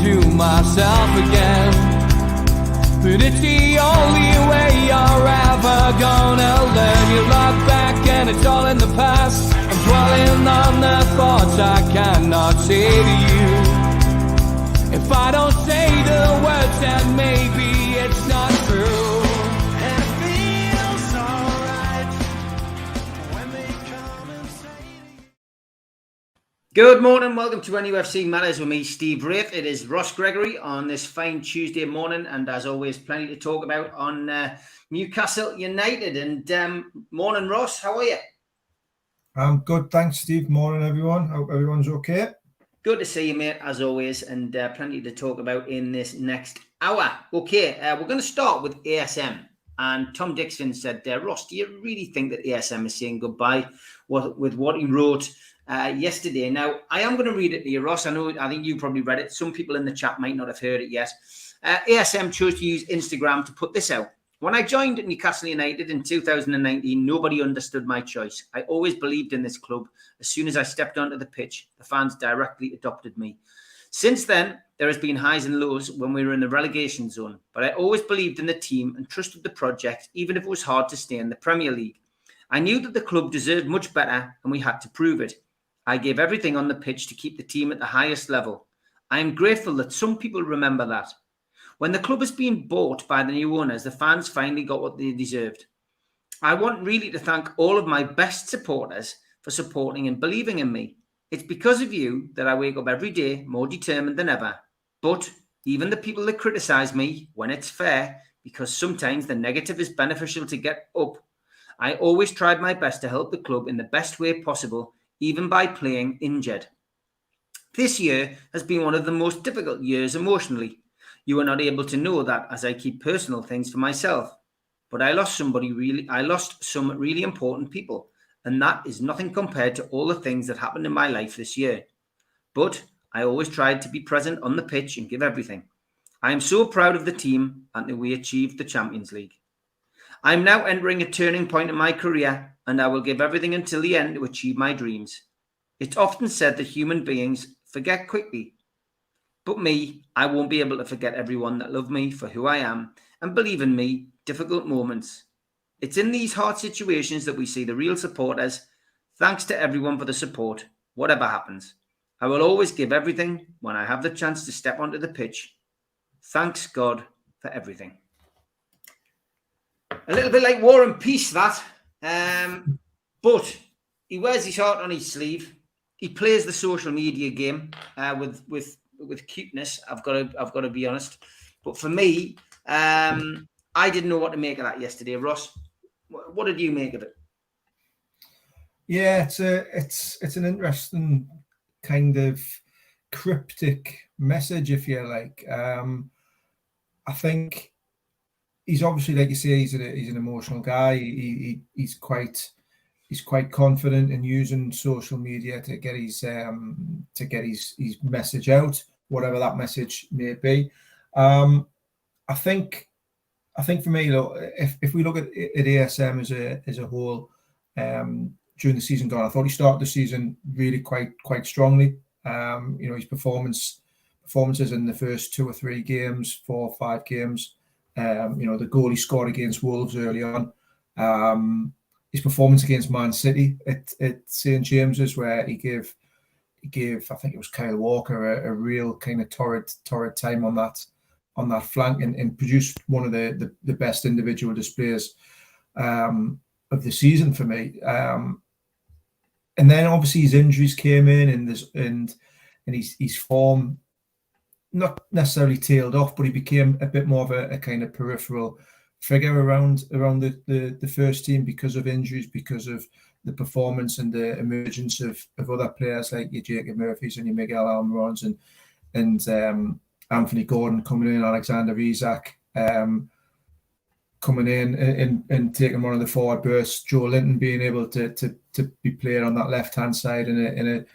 to myself again. But it's the only way you're ever gonna learn. You look back and it's all in the past. I'm dwelling on the thoughts I cannot say to you. If I don't say the words, then maybe it's not true. And it feels alright when they come and say to you. Good morning, welcome to NUFC Matters with me, Steve Wraith. It is Ross Gregory on this fine Tuesday morning, and as always, plenty to talk about on Newcastle United. And morning, Ross, how are you? I'm good, thanks, Steve. Morning, everyone. Hope everyone's okay. Good to see you, mate, as always, and plenty to talk about in this next hour. Okay, we're going to start with ASM. And Tom Dixon said, Ross, do you really think that ASM is saying goodbye with what he wrote yesterday? Now, I am going to read it to you, Ross. I think you probably read it. Some people in the chat might not have heard it yet. ASM chose to use Instagram to put this out. When I joined Newcastle United in 2019, nobody understood my choice. I always believed in this club. As soon as I stepped onto the pitch, the fans directly adopted me. Since then, there has been highs and lows when we were in the relegation zone, but I always believed in the team and trusted the project, even if it was hard to stay in the Premier League. I knew that the club deserved much better, and we had to prove it. I gave everything on the pitch to keep the team at the highest level. I am grateful that some people remember that. When the club has been bought by the new owners, the fans finally got what they deserved. I want really to thank all of my best supporters for supporting and believing in me. It's because of you that I wake up every day more determined than ever. But even the people that criticise me, when it's fair, because sometimes the negative is beneficial to get up, I always tried my best to help the club in the best way possible, even by playing injured. This year has been one of the most difficult years emotionally. You are not able to know that as I keep personal things for myself. But I lost some really important people, and that is nothing compared to all the things that happened in my life this year. But I always tried to be present on the pitch and give everything. I am so proud of the team and that we achieved the Champions League. I am now entering a turning point in my career, and I will give everything until the end to achieve my dreams. It's often said that human beings forget quickly. But me, I won't be able to forget everyone that loved me for who I am and believe in me, difficult moments. It's in these hard situations that we see the real supporters. Thanks to everyone for the support, whatever happens. I will always give everything when I have the chance to step onto the pitch. Thanks God for everything. A little bit like War and Peace, that. But he wears his heart on his sleeve. He plays the social media game with cuteness. I've got to be honest. But for me, I didn't know what to make of that yesterday. Ross, what did you make of it? Yeah, it's an interesting kind of cryptic message, if you like. I think he's obviously, like you say, he's an emotional guy. He's quite confident in using social media to get his message out, whatever that message may be. I think for me, if we look at ASM as a whole, during the season gone, I thought he started the season really quite strongly. His performances in the first 2 or 3 games, 4 or 5 games. The goal he scored against Wolves early on. His performance against Man City at St James's, where he gave I think it was Kyle Walker a real kind of torrid time on that flank and produced one of the best individual displays of the season for me. And then obviously his injuries came in and his form not necessarily tailed off, but he became a bit more of a kind of peripheral figure around the first team because of injuries, because of the performance and the emergence of other players like your Jacob Murphys and your Miguel Almirons and Anthony Gordon coming in, Alexander Isak coming in and taking one of the forward bursts, Joe Linton being able to be playing on that left hand side in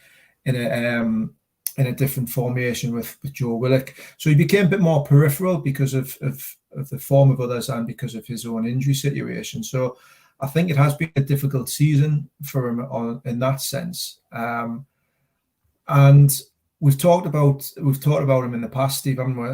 a different formation with Joe Willock. So he became a bit more peripheral because of the form of others and because of his own injury situation. So I think it has been a difficult season for him in that sense. And we've talked about him in the past, Steve, haven't we?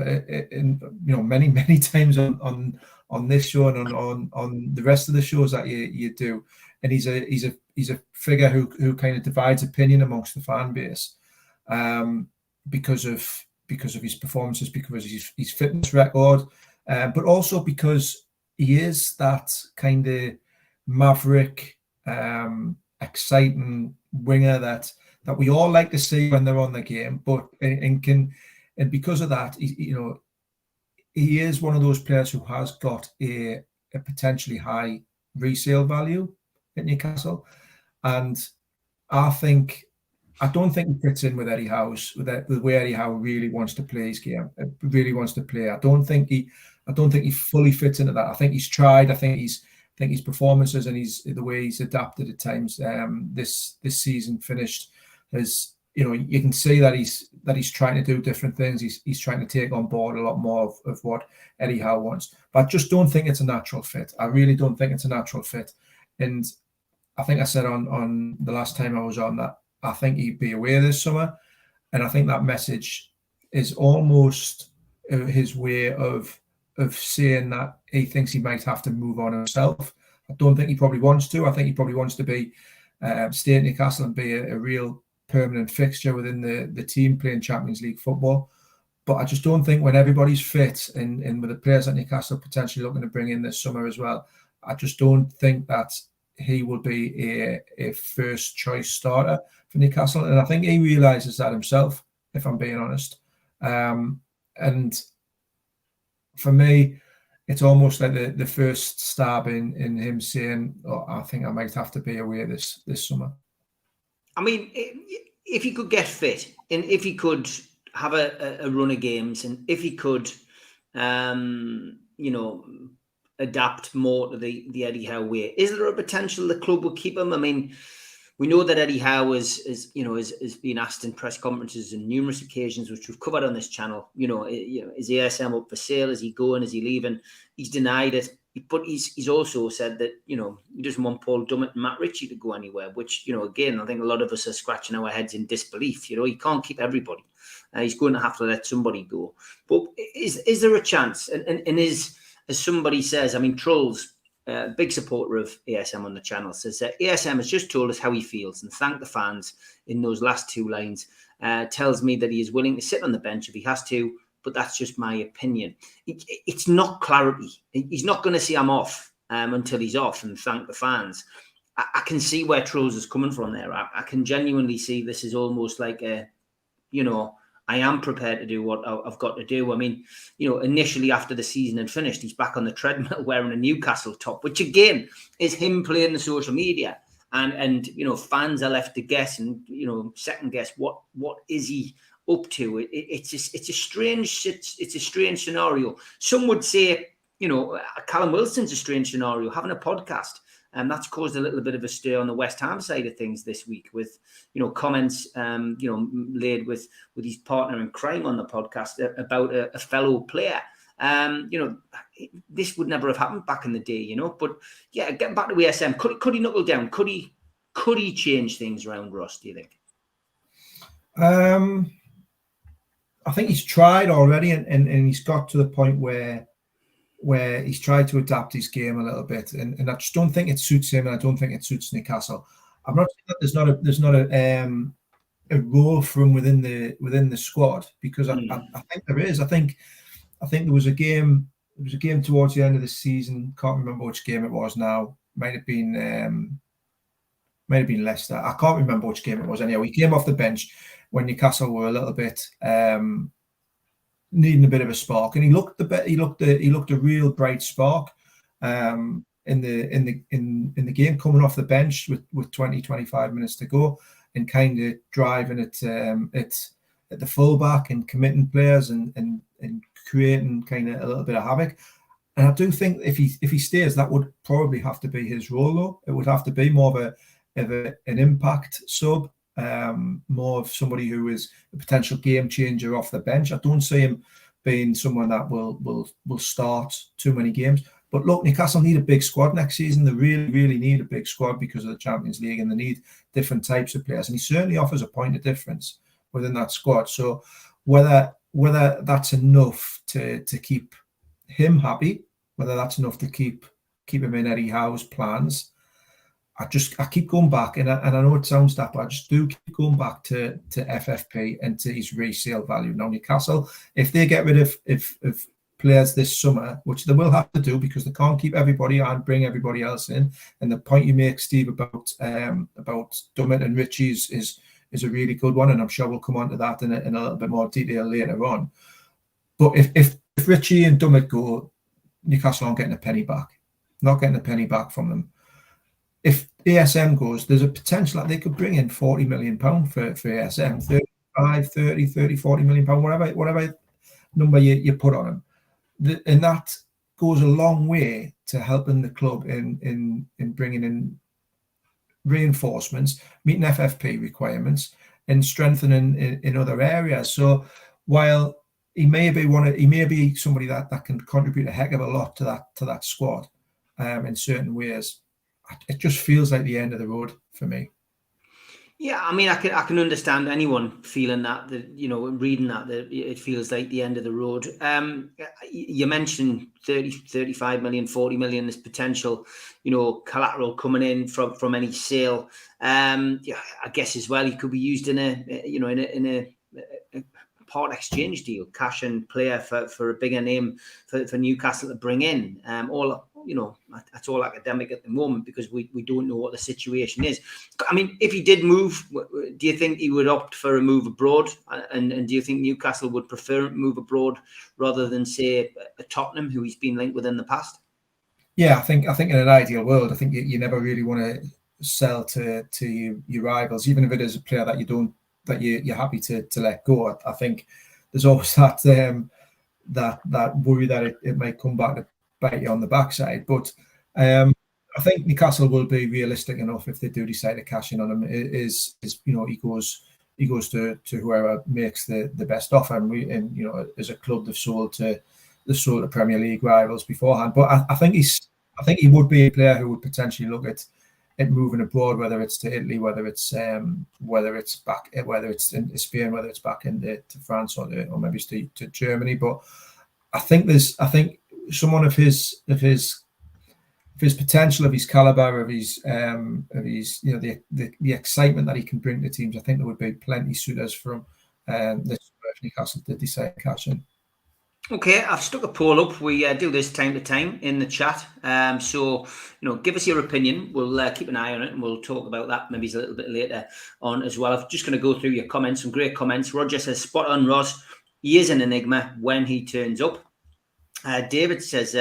In, many times on this show and on the rest of the shows that you do. And he's a figure who kind of divides opinion amongst the fan base, because of his performances, because of his fitness record, but also because he is that kind of maverick, exciting winger that we all like to see when they're on the game. But and because of that, he is one of those players who has got a potentially high resale value at Newcastle, and I don't think he fits in with Eddie Howe's, with the way Eddie Howe really wants to play his game. Really wants to play. I don't think he fully fits into that. I think he's tried. I think his performances and the way he's adapted at times this season finished as, you can see that he's trying to do different things. He's trying to take on board a lot more of what Eddie Howe wants. But I just don't think it's a natural fit. I really don't think it's a natural fit. And I think I said on the last time I was on that I think he'd be away this summer. And I think that message is almost his way of saying that he thinks he might have to move on himself. I don't think he probably wants to. I think he probably wants to be stay at Newcastle and be a real permanent fixture within the team playing Champions League football. But I just don't think when everybody's fit and with the players that Newcastle potentially looking to bring in this summer as well, I just don't think that he will be a first choice starter for Newcastle. And I think he realises that himself, if I'm being honest. And for me, it's almost like the first stab in him saying, I think I might have to be away this summer. I mean, if he could get fit and if he could have a run of games and if he could, adapt more to the Eddie Howe way, is there a potential the club will keep him? I mean, we know that Eddie Howe is been asked in press conferences on numerous occasions, which we've covered on this channel. Is ASM up for sale? Is he going? Is he leaving? He's denied it, but he's also said that he doesn't want Paul Dummett and Matt Ritchie to go anywhere. Which again, I think a lot of us are scratching our heads in disbelief. He can't keep everybody. He's going to have to let somebody go. But is there a chance? And is, as somebody says, I mean, Trolls, big supporter of ASM on the channel, says that ASM has just told us how he feels and thanked the fans in those last two lines. Tells me that he is willing to sit on the bench if he has to, but that's just my opinion. It's not clarity. He's not going to say I'm off until he's off and thank the fans. I can see where Trolls is coming from there. I can genuinely see this is almost like I am prepared to do what I've got to do. I mean, initially after the season had finished, he's back on the treadmill wearing a Newcastle top, which again is him playing the social media. And fans are left to guess and, second guess what is he up to? It's a strange scenario. Some would say, Callum Wilson's a strange scenario, having a podcast. And that's caused a little bit of a stir on the West Ham side of things this week with, comments, laid with his partner in crime on the podcast about a fellow player. This would never have happened back in the day, But yeah, getting back to ASM, could he knuckle down? Could he change things around, Ross? Do you think? I think he's tried already, and he's got to the point where he's tried to adapt his game a little bit, and I just don't think it suits him, and I don't think it suits Newcastle. I'm not saying that there's not a role for him within the squad, because I think there is. I think there was a game towards the end of the season. Can't remember which game it was now. Might have been Leicester. I can't remember which game it was. Anyhow, he came off the bench when Newcastle were a little bit needing a bit of a spark, and he looked a real bright spark in the game, coming off the bench with 20-25 minutes to go, and kind of driving it at the fullback and committing players and creating kind of a little bit of havoc. And I do think if he stays, that would probably have to be his role, though. It would have to be more of an impact sub. More of somebody who is a potential game changer off the bench. I don't see him being someone that will start too many games. But look, Newcastle need a big squad next season. They really, really need a big squad because of the Champions League, and they need different types of players. And he certainly offers a point of difference squad. So whether that's enough to keep him happy, whether that's enough to keep him in Eddie Howe's plans, I keep going back, and I know it sounds daft, but I just do keep going back to FFP and to his resale value. Now Newcastle, if they get rid of players this summer, which they will have to do because they can't keep everybody and bring everybody else in. And the point you make, Steve, about Dummett and Richie is a really good one, and I'm sure we'll come on to that in a little bit more detail later on. But if Richie and Dummett go, Newcastle aren't getting a penny back. Not getting a penny back from them. If ASM goes, there's a potential that they could bring in £40 million for ASM, 35, 30, 30, £40 million, whatever number you put on them. And that goes a long way to helping the club in bringing in reinforcements, meeting FFP requirements, and strengthening in other areas. So while he may be somebody that can contribute a heck of a lot to that squad in certain ways, it just feels like the end of the road for me. Yeah, I mean, I can understand anyone feeling that reading that it feels like the end of the road. You mentioned 30, 35 million, 40 million, this potential, collateral coming in from any sale. I guess as well, he could be used in a part exchange deal, cash and player for a bigger name for Newcastle to bring in. That's all academic at the moment because we don't know what the situation is. I mean, if he did move, do you think he would opt for a move abroad? And do you think Newcastle would prefer a move abroad rather than, say, a Tottenham, who he's been linked with in the past? Yeah, I think in an ideal world, I think you never really want to sell to your rivals, even if it is a player that you're happy to let go. I think there's always that worry that it might come back to bite you on the backside. But I think Newcastle will be realistic enough if they do decide to cash in on him. He goes to whoever makes the best offer, and as a club they've sold to Premier League rivals beforehand. But I think he would be a player who would potentially look at moving abroad, whether it's to Italy, whether it's in Spain, whether it's back into France or maybe to Germany. But I think someone of his potential, of his caliber, of his the excitement that he can bring to teams, I think there would be plenty suitors from this Newcastle to decide to cash in. Okay, I've stuck a poll up. We do this time to time in the chat. So give us your opinion. We'll keep an eye on it, and we'll talk about that maybe a little bit later on as well. I'm just going to go through your comments. Some great comments. Roger says, spot on, Ross. He is an enigma when he turns up. David says,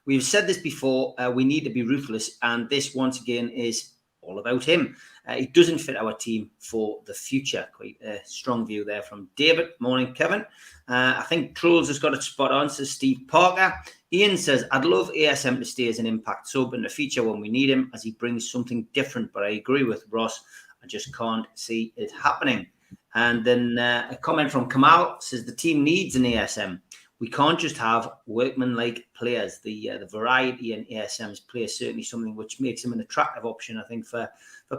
we've said this before, we need to be ruthless, and this once again is all about him. He doesn't fit our team for the future. Quite a strong view there from David. Morning, Kevin. I think Trolls has got it spot on, says Steve Parker. Ian says, I'd love ASM to stay as an impact sub in the future when we need him, as he brings something different, but I agree with Ross. I just can't see it happening. And then a comment from Kamal says, the team needs an ASM. We can't just have workman-like players. The variety in ASM's play is certainly something which makes him an attractive option, I think, for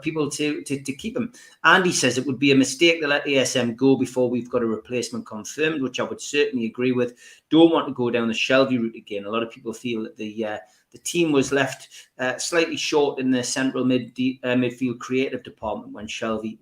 people to keep him. Andy says it would be a mistake to let ASM go before we've got a replacement confirmed, which I would certainly agree with. Don't want to go down the Shelvey route again. A lot of people feel that the team was left slightly short in the central midfield creative department when Shelvey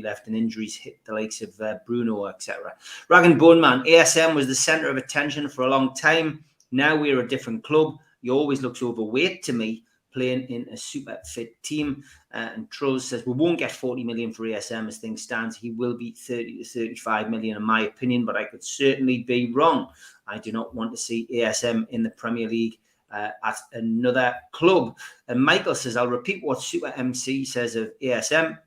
left, and injuries hit the likes of Bruno, etc. Rag and Bone Man, ASM was the centre of attention for a long time. Now we're a different club. He always looks overweight to me, playing in a super fit team. And Troz says, we won't get 40 million for ASM as things stand. He will be 30 to 35 million in my opinion, but I could certainly be wrong. I do not want to see ASM in the Premier League at another club. And Michael says, I'll repeat what Super MC says of ASM.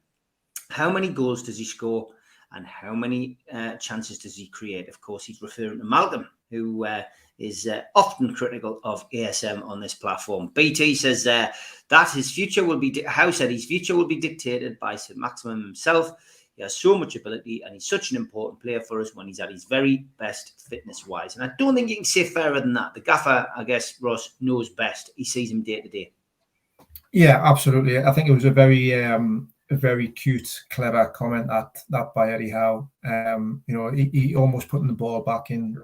How many goals does he score and how many chances does he create? Of course, he's referring to Malcolm, who is often critical of ASM on this platform. BT says that his future will be, Howe said his future will be dictated by St. Maximum himself. He has so much ability and he's such an important player for us when he's at his very best fitness-wise. And I don't think you can say fairer than that. The gaffer, I guess, Ross, knows best. He sees him day to day. Yeah, absolutely. I think it was a very a very cute, clever comment that by Eddie Howe. He almost putting the ball back in.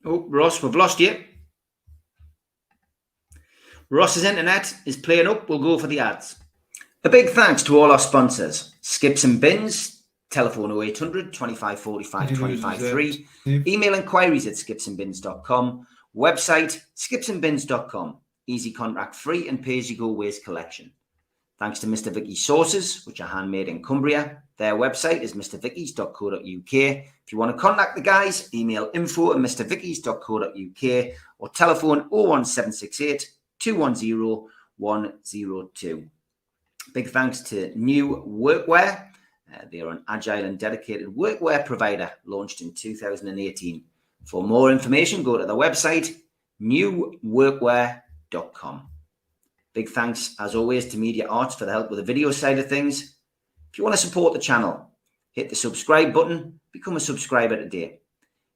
Oh, Ross, we've lost you. Ross's internet is playing up. We'll go for the ads. A big thanks to all our sponsors: Skips and Bins, telephone 0800 25 45 25 3, email inquiries at skipsandbins.com, website skipsandbins.com, easy contract free and pay-as-you-go waste collection. Thanks to Mr. Vicky's sauces, which are handmade in Cumbria. Their website is mrvickies.co.uk. If you want to contact the guys, email info@mrvickies.co.uk or telephone 01768 210 102. Big thanks to New Workwear. They are an agile and dedicated workwear provider launched in 2018. For more information, go to their website, newworkwear.com. Big thanks, as always, to Media Arts for the help with the video side of things. If you want to support the channel, hit the subscribe button, become a subscriber today.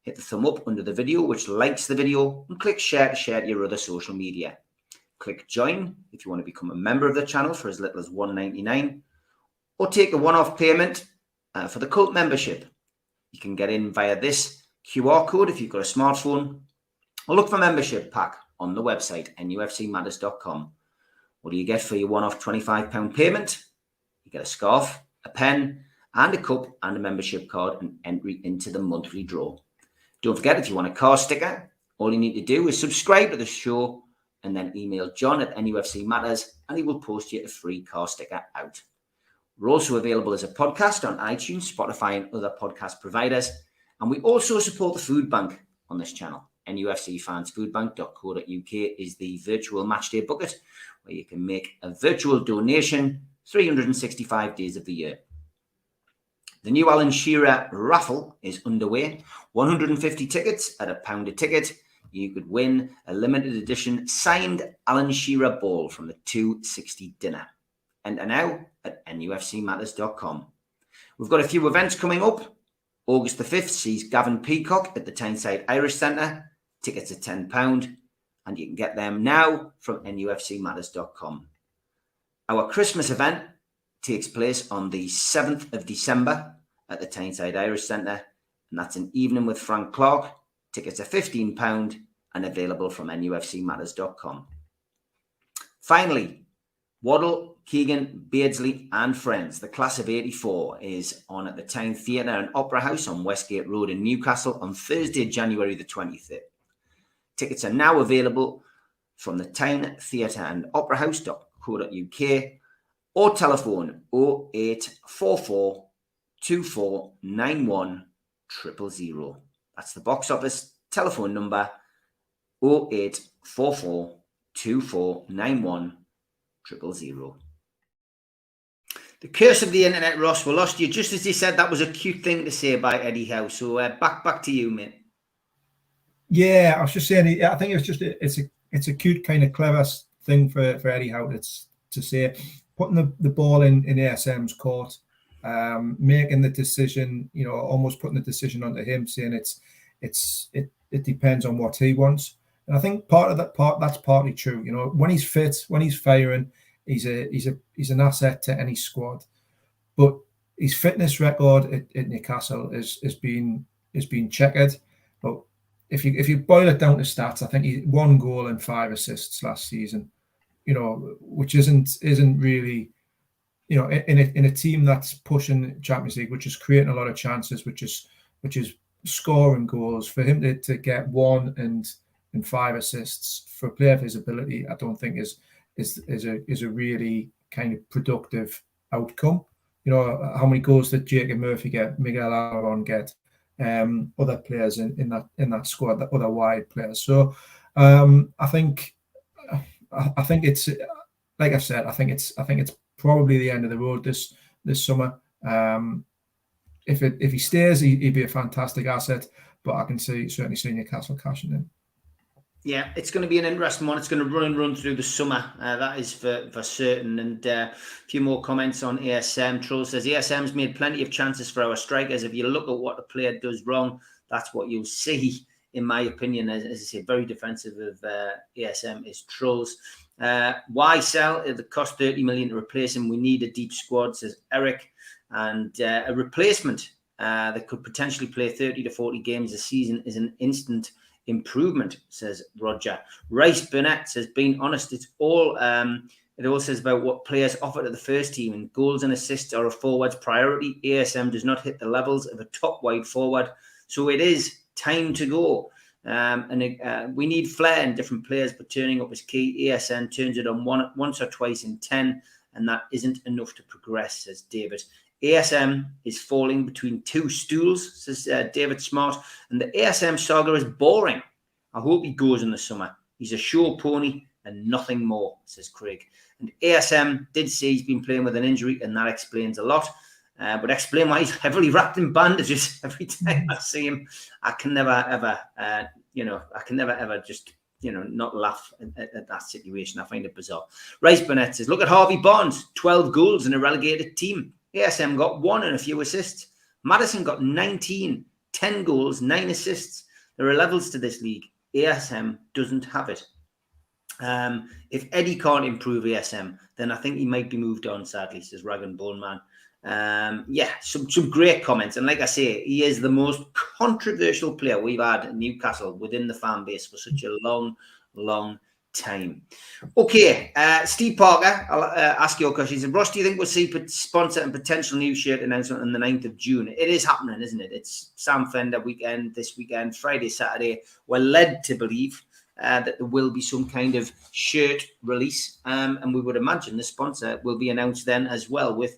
Hit the thumb up under the video, which likes the video, and click share to share to your other social media. Click join if you want to become a member of the channel for as little as $1.99, or take a one-off payment for the cult membership. You can get in via this QR code if you've got a smartphone, or look for membership pack on the website, nufcmatters.com. What do you get for your one-off £25 payment? You get a scarf, a pen, and a cup, and a membership card, and entry into the monthly draw. Don't forget, if you want a car sticker, all you need to do is subscribe to the show and then email John at NUFC Matters, and he will post you a free car sticker out. We're also available as a podcast on iTunes, Spotify, and other podcast providers. And we also support the food bank on this channel. NUFCfansfoodbank.co.uk is the virtual matchday bucket where you can make a virtual donation 365 days of the year. The new Alan Shearer raffle is underway. 150 tickets at £1 a ticket. You could win a limited edition signed Alan Shearer ball from the 260 dinner. Enter now at nufcmatters.com. We've got a few events coming up. August the 5th sees Gavin Peacock at the Tyneside Irish Centre. Tickets are £10, and you can get them now from nufcmatters.com. Our Christmas event takes place on the 7th of December at the Tyneside Irish Centre, and that's an evening with Frank Clark. Tickets are £15 and available from nufcmatters.com. Finally, Waddle, Keegan, Beardsley and Friends, the class of 84, is on at the Tyne Theatre and Opera House on Westgate Road in Newcastle on Thursday, January the 23rd. Tickets are now available from the Tyne Theatre and Opera House.co.uk or telephone 0844 2491 000. That's the box office telephone number 0844 2491 000. The curse of the internet, Ross. We lost you just as you said that was a cute thing to say by Eddie Howe. So back to you, mate. Yeah, I was just saying. I think it's a cute kind of clever thing for Eddie Howe to say, putting the ball in ASM's court, making the decision. Almost putting the decision onto him, saying it depends on what he wants. And I think that's partly true. When he's fit, when he's firing, he's an asset to any squad. But his fitness record at Newcastle is being checkered. But if you boil it down to stats, I think he 1 goal and 5 assists last season. Which isn't really, in a team that's pushing Champions League, which is creating a lot of chances, which is scoring goals. For him to get 1 and 5 assists for a player of his ability, I don't think is a really kind of productive outcome. How many goals did Jacob Murphy get, Miguel Aaron get, other players in that squad, the other wide players. So I think it's, like I said, I think it's probably the end of the road this summer. If he stays, he'd be a fantastic asset, but I can certainly see Newcastle cashing in. Yeah, it's going to be an interesting one. It's going to run through the summer. That is for certain. And a few more comments on ASM. Troll says, ASM's made plenty of chances for our strikers. If you look at what the player does wrong, that's what you'll see, in my opinion. As I say, very defensive of ASM is Trolls. Why sell? It cost 30 million to replace him. We need a deep squad, says Eric, and a replacement that could potentially play 30 to 40 games a season is an instant improvement, says Roger. Rice Burnett says, being honest, it's all it all says about what players offer to the first team, and goals and assists are a forward's priority. ASM does not hit the levels of a top wide forward, so it is time to go. We need flair in different players, but turning up is key. ASM turns it on once or twice in 10, and that isn't enough to progress, says David. ASM is falling between two stools, says David Smart, and the ASM saga is boring. I hope he goes in the summer. He's a show pony and nothing more, says Craig. And ASM did say he's been playing with an injury, and that explains a lot. But explain why he's heavily wrapped in bandages every time I see him. I can never ever, just, not laugh at that situation. I find it bizarre. Rice Burnett says, look at Harvey Barnes, 12 goals in a relegated team. ASM got 1 and a few assists. Madison got 19, 10 goals, 9 assists. There are levels to this league. ASM doesn't have it. If Eddie can't improve ASM, then I think he might be moved on, sadly, says Rag and Bone Man. Some great comments. And like I say, he is the most controversial player we've had in Newcastle within the fan base for such a long, long time. Okay, Steve Parker, I'll ask your question. He said, Ross, do you think we'll see sponsor and potential new shirt announcement on the 9th of June? It is happening, isn't it? It's Sam Fender weekend, this weekend, Friday, Saturday. We're led to believe that there will be some kind of shirt release, and we would imagine the sponsor will be announced then as well, with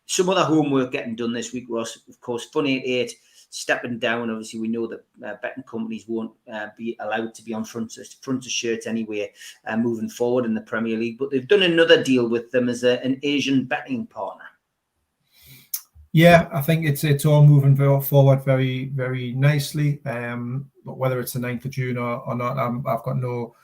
some other homework getting done this week, Ross. Of course, Fun 88 stepping down. Obviously, we know that betting companies won't be allowed to be on front of shirts anyway moving forward in the Premier League, but they've done another deal with them as an Asian betting partner. Yeah, I think it's all moving forward very, very nicely. But whether it's the 9th of June or not, I've got no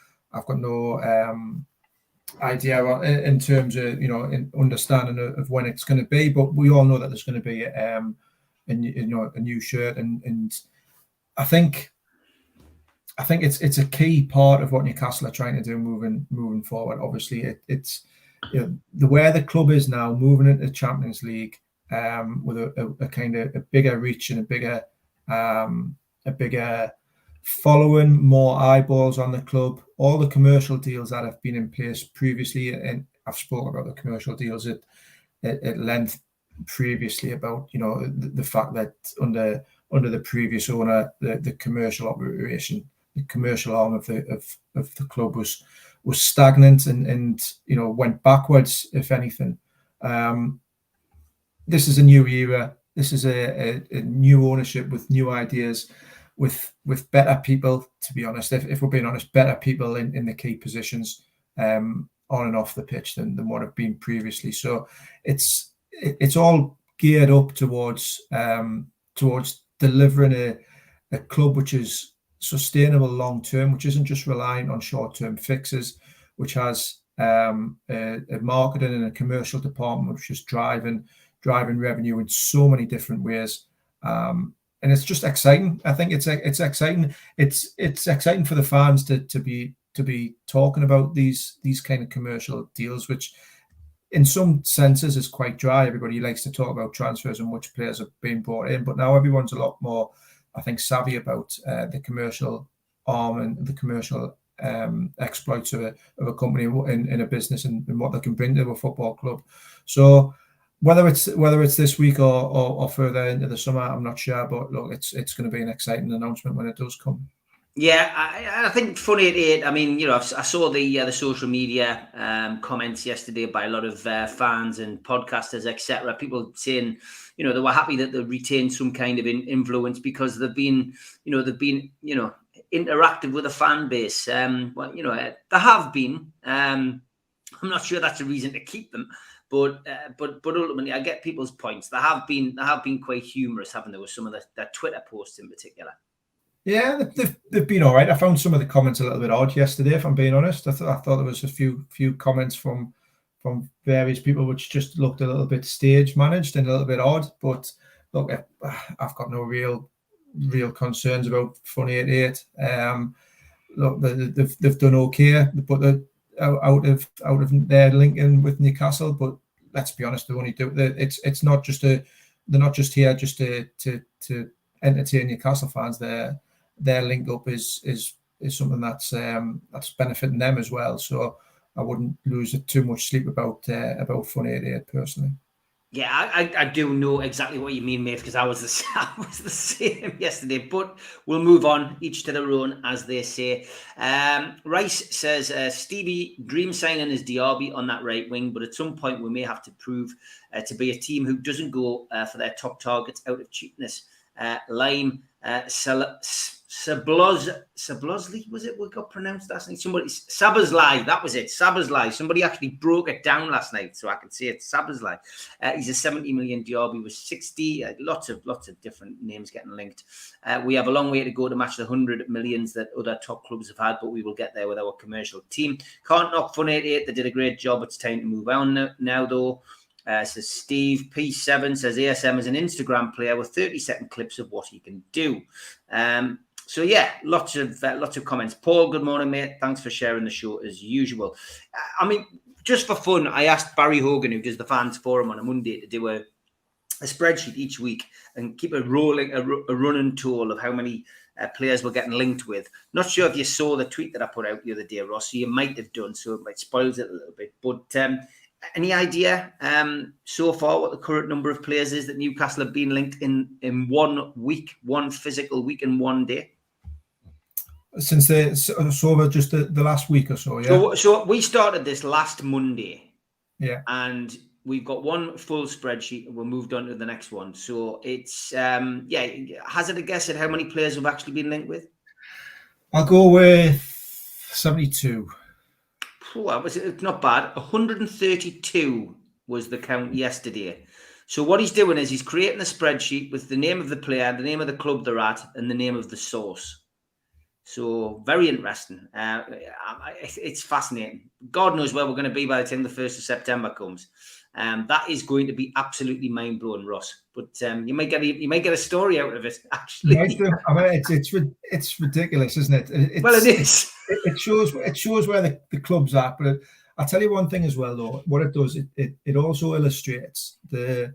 idea in terms of in understanding of when it's going to be. But we all know that there's going to be a new shirt, and I think it's a key part of what Newcastle are trying to do moving forward. Obviously, it's the where the club is now, moving into the Champions League. With a kind of a bigger reach and a bigger following, more eyeballs on the club. All the commercial deals that have been in place previously, and I've spoken about the commercial deals at length previously about the fact that under the previous owner, the commercial operation, the commercial arm of the club was stagnant and went backwards, if anything. This is a new era. This is a new ownership with new ideas, with better people, to be honest. If we're being honest, better people in the key positions on and off the pitch than what have been previously. So it's all geared up towards delivering a club which is sustainable long term, which isn't just relying on short term fixes, which has a marketing and a commercial department which is driving revenue in so many different ways, and it's just exciting. I think it's exciting. It's exciting for the fans to be talking about these kind of commercial deals, which in some senses is quite dry. Everybody likes to talk about transfers and which players have been brought in, but now everyone's a lot more, I think, savvy about the commercial arm and the commercial exploits of a company in a business and what they can bring to a football club. So whether it's this week or further into the summer, I'm not sure, but look, it's going to be an exciting announcement when it does come. Yeah, I think Fun 88. I mean, I saw the social media comments yesterday by a lot of fans and podcasters, etc. People saying, they were happy that they retained some kind of influence because they've been interactive with the fan base. They have been. I'm not sure that's a reason to keep them. But ultimately, I get people's points. They have been quite humorous, haven't they, with some of their Twitter posts in particular. Yeah, they've been all right. I found some of the comments a little bit odd yesterday, if I'm being honest. I thought there was a few comments from various people which just looked a little bit stage managed and a little bit odd. But look, I've got no real concerns about Fun 88. Look, they've done okay, but out of their linking with Newcastle, but let's be honest, they only do it's not just they're not just here just to entertain Newcastle fans. Their link up is something that's benefiting them as well. So I wouldn't lose too much sleep about Fun 88 personally. Yeah, I do know exactly what you mean, mate, because I was the same yesterday. But we'll move on, each to their own, as they say. Rice says, Stevie, dream signing is Diaby on that right wing, but at some point we may have to prove to be a team who doesn't go for their top targets out of cheapness. Lime, Sablozli, was it what got pronounced last night? Sabazlai, that was it, Sabazlai. Somebody actually broke it down last night, so I can see it, Sabazlai. He's a 70 million Diaby with 60, lots of different names getting linked. We have a long way to go to match the 100 millions that other top clubs have had, but we will get there with our commercial team. Can't knock Fun 88, they did a great job. It's time to move on now though. Says Steve. P7 says ASM is an Instagram player with 30-second clips of what he can do. So yeah, lots of comments. Paul, good morning, mate. Thanks for sharing the show as usual. I mean, just for fun, I asked Barry Hogan, who does the fans forum on a Monday, to do a spreadsheet each week and keep a running total of how many players we're getting linked with. Not sure if you saw the tweet that I put out the other day, Ross. So you might have done, so it might spoil it a little bit. But any idea so far what the current number of players is that Newcastle have been linked in 1 week, one physical week and 1 day? Since over just the last week or so, yeah. So we started this last Monday, yeah, and we've got one full spreadsheet, and we're moved on to the next one. So it's hazard a guess at how many players we've actually been linked with? I'll go with 72. It's not bad. 132 was the count yesterday. So what he's doing is he's creating a spreadsheet with the name of the player, the name of the club they're at, and the name of the source. So very interesting. It's fascinating. God knows where we're going to be by the time the 1st of September comes. That is going to be absolutely mind blowing, Ross. But you might get a story out of it. Actually, I mean, it's ridiculous, isn't it? It is. It shows where the club's at. But I'll tell you one thing as well, though. What it does, it also illustrates the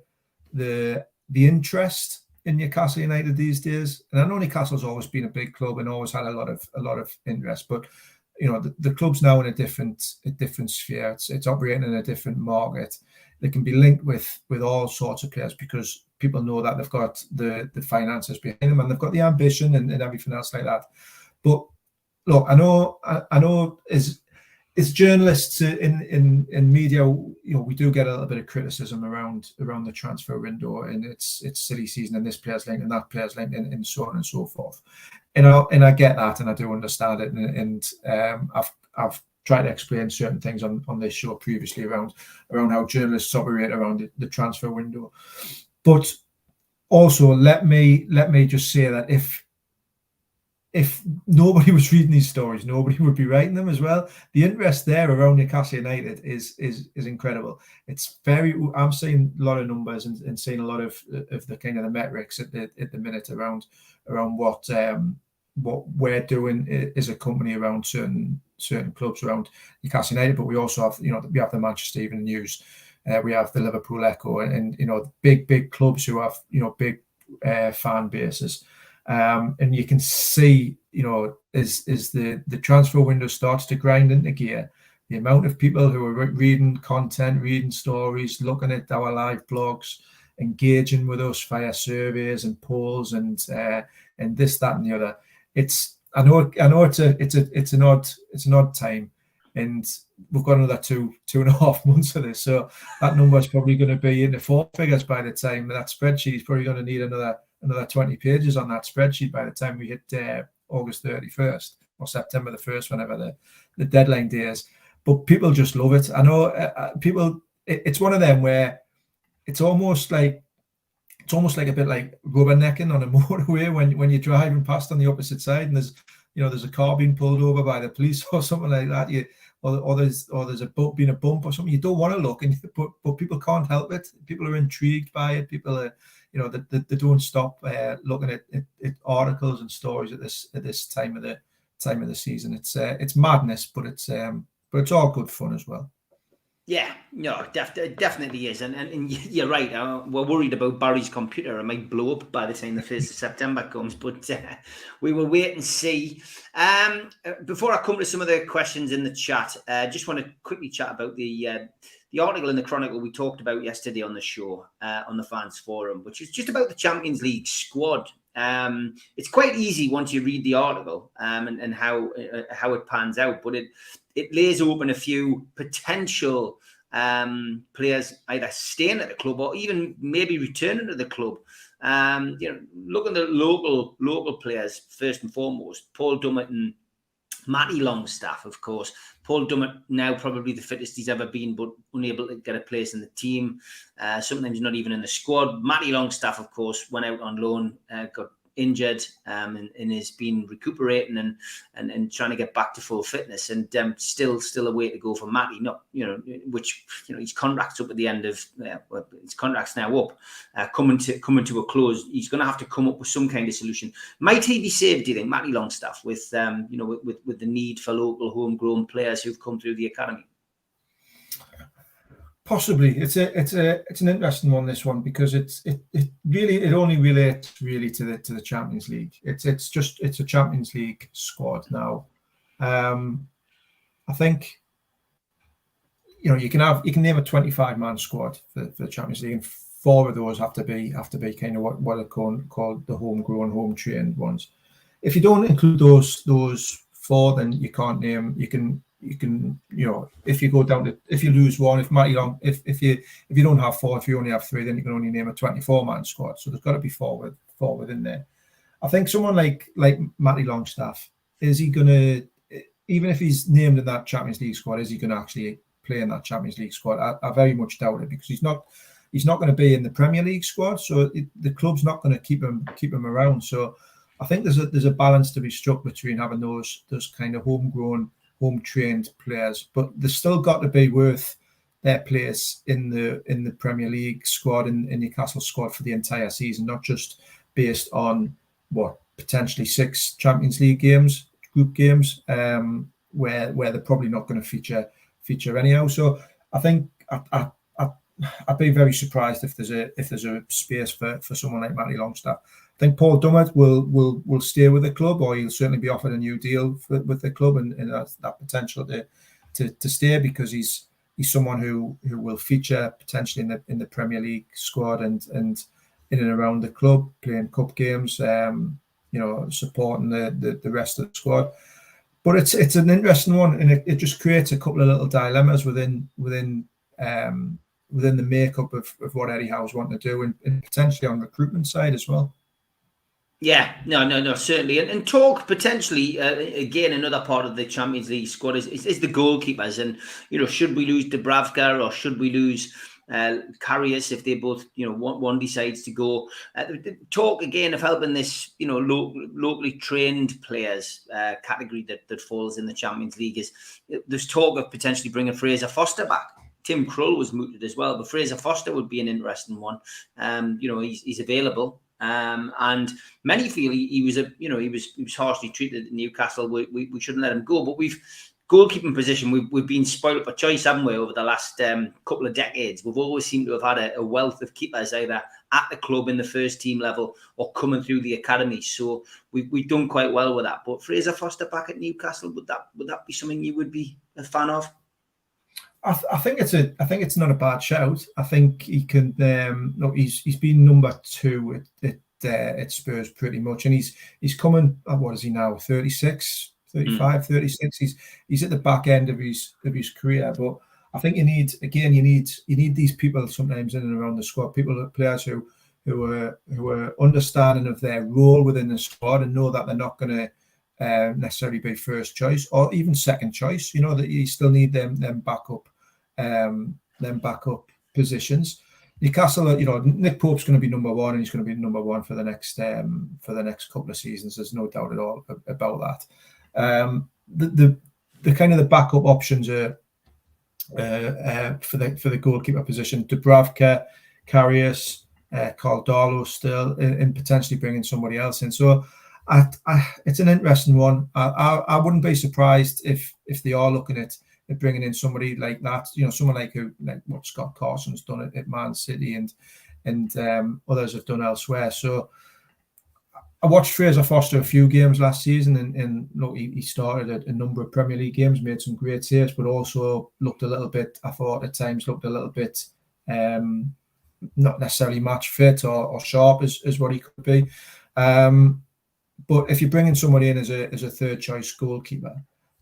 interest in Newcastle United these days. And I know Newcastle's always been a big club and always had a lot of interest, but you know the club's now in a different sphere. It's operating in a different market. They can be linked with all sorts of players because people know that they've got the finances behind them and they've got the ambition and everything else like that. But look, I know as journalists in media, you know, we do get a little bit of criticism around the transfer window, and it's silly season and this player's linked and that player's linked and so on and so forth. And I get that and I do understand it, and I've tried to explain certain things on this show previously around how journalists operate around the transfer window. But also let me just say that if nobody was reading these stories, nobody would be writing them as well. The interest there around Newcastle United is incredible. It's I'm seeing a lot of numbers and seeing a lot of the kind of the metrics at the minute around what we're doing as a company around certain clubs around Newcastle United. But we also have, you know, we have the Manchester Evening News, we have the Liverpool Echo, and you know, big clubs who have, you know, big fan bases. And you can see, you know, as the transfer window starts to grind into gear, the amount of people who are reading content, reading stories, looking at our live blogs, engaging with us via surveys and polls and this, that, and the other. I know it's an odd time, and we've got another two and a half months of this, so that number is probably going to be in the 4 figures by the time that spreadsheet is probably going to need another 20 pages on that spreadsheet by the time we hit August 31st or September the 1st, whenever the deadline day is. But people just love it. I know people. It's one of them where it's almost like a bit like rubbernecking on a motorway when you're driving past on the opposite side and there's a car being pulled over by the police or something like that. Or there's been a bump or something. You don't want to look, but people can't help it. People are intrigued by it. People are, you know, they don't stop looking at articles and stories at this time of the season. It's madness, but but it's all good fun as well. Yeah, no, it definitely is. And you're right. We're worried about Barry's computer. It might blow up by the time the 1st of September comes, but we will wait and see. Before I come to some of the questions in the chat, just want to quickly chat about the article in the Chronicle we talked about yesterday on the show, on the fans forum, which is just about the Champions League squad. It's quite easy once you read the article and how it pans out, but it lays open a few potential players either staying at the club or even maybe returning to the club. Look at the local players first and foremost. Paul Dummett and Matty Longstaff, of course. Paul Dummett now probably the fittest he's ever been, but unable to get a place in the team. Sometimes not even in the squad. Matty Longstaff, of course, went out on loan, got injured, and has been recuperating and trying to get back to full fitness. And still a way to go for Matty. His contract's up at the end of his contract's now up, coming to a close. He's going to have to come up with some kind of solution. Might he be saved, do you think, Matty Longstaff, with the need for local homegrown players who've come through the academy? Possibly. It's an interesting one, this one, because it only relates really to the Champions League. It's a Champions League squad now. I think you can name a 25-man squad for the Champions League, and 4 of those have to be kind of what are called the homegrown, home trained ones. If you don't include those 4, then you can't name. You can if you go down to, if you lose one, if you don't have 4, if you only have 3, then you can only name a 24-man squad. So there's got to be 4 within there. I think someone like Matty Longstaff, is he going to, even if he's named in that Champions League squad, is he going to actually play in that Champions League squad? I very much doubt it, because he's not going to be in the Premier League squad, so the club's not going to keep him around. So I think there's a balance to be struck between having those kind of homegrown, home trained players, but they've still got to be worth their place in the Premier League squad, in Newcastle squad for the entire season, not just based on potentially 6 Champions League games, group games, where they're probably not going to feature anyhow. So I think I'd be very surprised if there's a space for someone like Matty Longstaff. I think Paul Dummett will stay with the club, or he'll certainly be offered a new deal with the club, and that's that potential to stay, because he's someone who will feature potentially in the Premier League squad and in and around the club, playing cup games, supporting the rest of the squad. But it's an interesting one, and it just creates a couple of little dilemmas within the makeup of what Eddie Howe's wanting to do, and potentially on recruitment side as well. Yeah, no, certainly. And talk potentially, again, another part of the Champions League squad is the goalkeepers. And, should we lose Dubravka, or should we lose Karius if they both, one decides to go? Talk again of helping this, locally trained players category that falls in the Champions League. There's talk of potentially bringing Fraser Foster back. Tim Krull was mooted as well, but Fraser Foster would be an interesting one. He's available. And many feel he was harshly treated at Newcastle. We shouldn't let him go. But goalkeeping position, we've been spoiled for choice, haven't we, over the last couple of decades? We've always seemed to have had a wealth of keepers either at the club in the first team level or coming through the academy. So we've done quite well with that. But Fraser Foster back at Newcastle, would that be something you would be a fan of? I think it's not a bad shout. I think he can. He's been number 2 at Spurs pretty much, and he's coming. What is he now? 36, 35, 36. He's at the back end of his career. But I think you need these people sometimes in and around the squad. Players who are understanding of their role within the squad and know that they're not going to necessarily be first choice or even second choice. That you still need them backup. Backup positions. Newcastle, Nick Pope's going to be number 1, and he's going to be number 1 for the next couple of seasons. There's no doubt at all about that. The kind of the backup options are for the goalkeeper position: Dubravka, Karius, Caldalo still, and potentially bringing somebody else in. So it's an interesting one. I wouldn't be surprised if they are looking at bringing in somebody like that, someone like what Scott Carson's done at Man City and others have done elsewhere. So I watched Fraser Foster a few games last season, and look, he started a number of Premier League games, made some great saves, but also looked a little bit, I thought at times looked a little bit not necessarily match fit or sharp as what he could be. But if you're bringing somebody in as a third choice goalkeeper,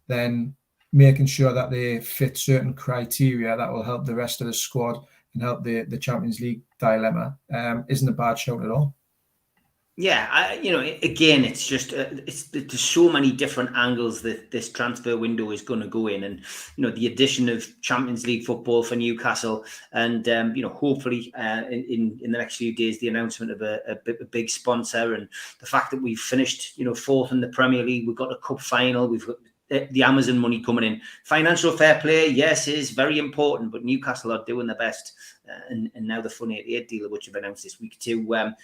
then making sure that they fit certain criteria that will help the rest of the squad and help the Champions League dilemma isn't a bad shout at all. Yeah, again, it's just there's so many different angles that this transfer window is going to go in, and the addition of Champions League football for Newcastle, and hopefully in the next few days the announcement of a big sponsor, and the fact that we've finished fourth in the Premier League, we've got a cup final, we've got the Amazon money coming in. Financial fair play, yes, is very important, but Newcastle are doing their best, and now the Fun 88 deal, which have announced this week, to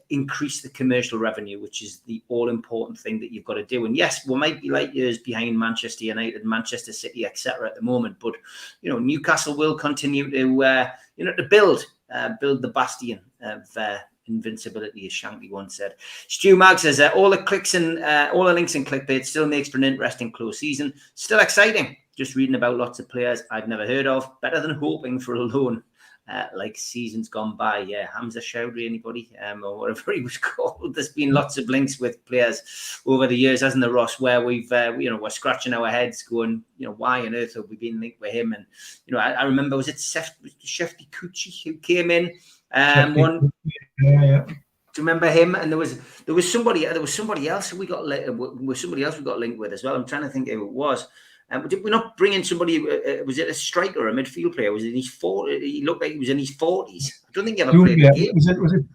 increase the commercial revenue, which is the all-important thing that you've got to do. And yes, we might be light years behind Manchester United, Manchester City, etc. at the moment, but Newcastle will continue to to build the bastion of invincibility, as Shankly once said. Stu Mag says all the links and clickbait still makes for an interesting close season. Still exciting. Just reading about lots of players I've never heard of. Better than hoping for a loan like seasons gone by. Yeah, Hamza Chowdhury, anybody, or whatever he was called. There's been lots of links with players over the years, hasn't there, Ross? Where we've we're scratching our heads, going, why on earth have we been linked with him? And I remember, was it Shefty Kuchi who came in? One. Yeah. Do you remember him? And there was somebody else who we got linked with as well. I'm trying to think who it was. Did we not bring in somebody? Was it a striker or a midfield player? Was it in his 40s? He looked like he was in his 40s. I don't think he ever played the game.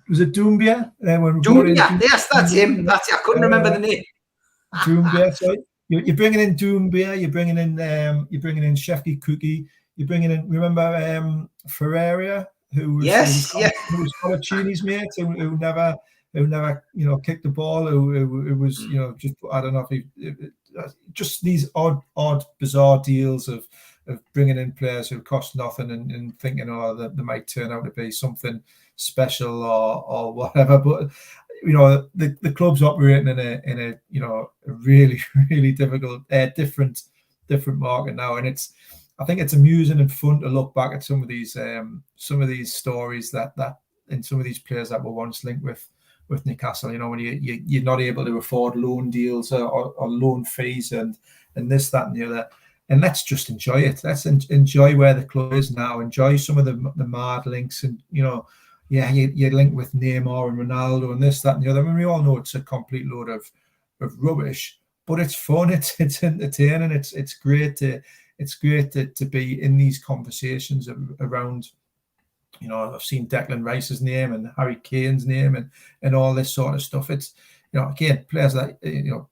Was it Doumbia? Doumbia. Yes, that's him. That's it. I couldn't remember the name. Doumbia. So you're bringing in Doumbia. You're bringing in Shefty Kuki. You're bringing in. Remember Ferreira, who was Colaccini's mate, who never kicked the ball. Who was just, I don't know if he. Just these odd, bizarre deals of bringing in players who cost nothing and thinking, that they might turn out to be something special or whatever. But the club's operating in a really, really difficult, different market now, and I think it's amusing and fun to look back at some of these stories that and some of these players that were once linked with Newcastle, when you're not able to afford loan deals or loan fees and this, that, and the other. And let's just enjoy it. Let's enjoy where the club is now. Enjoy some of the mad links, and you're linked with Neymar and Ronaldo and this, that, and the other. I mean, we all know it's a complete load of rubbish, but it's fun. It's entertaining. It's great to be in these conversations around. I've seen Declan Rice's name and Harry Kane's name and all this sort of stuff. It's, again, players like,